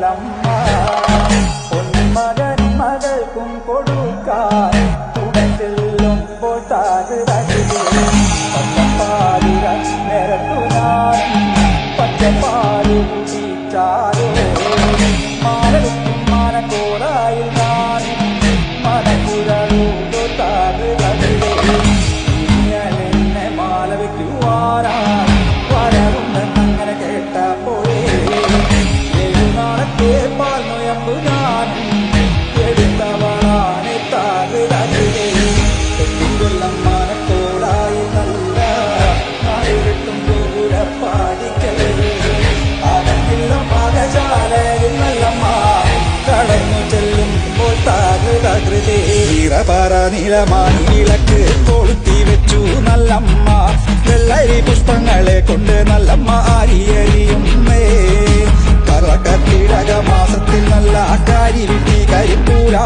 നല്ലമ്മ പൊന്മകനും മകൾക്കും കൊടുക്കാൻ ഉടൻ ചെല്ലുമ്പോൾ താഴ് പച്ചപ്പാലിര നിരത്തു ഞാൻ പച്ചപ്പാല് കുടിച്ചാലോ മാലക്കും മാനക്കോടായി ഞാൻ മനക്കുരൂടു താഴ് ഇങ്ങനെ മാല വയ്ക്കുവാനായി വരവുണ്ടെന്നങ്ങനെ കേട്ടപ്പോഴേ നാളത്തെ പാൽ നൊയമ്പു ഞാനും എടുത്തവളാണ് താഴ് കൊല്ലം മാനക്കോടായി നല്ല നാടുകിട്ടും ദൂരപ്പാടിക്കല് അടങ്ങില്ല പാകശാലയിൽ നല്ലമ്മ കടന്നു ചെല്ലുമ്പോൾ താകൃതകൃതേ ഈറപാറ നീളമാണി വിളക്ക് കൊളുത്തി വെച്ചു നല്ലമ്മ വെള്ളരി പുഷ്പങ്ങളെ കൊണ്ട് നല്ലമ്മ അരിയരിയുന്നേ കറക്കത്തിടക മാസത്തിൽ നല്ല കാരി വിട്ടി കരിപ്പൂരാ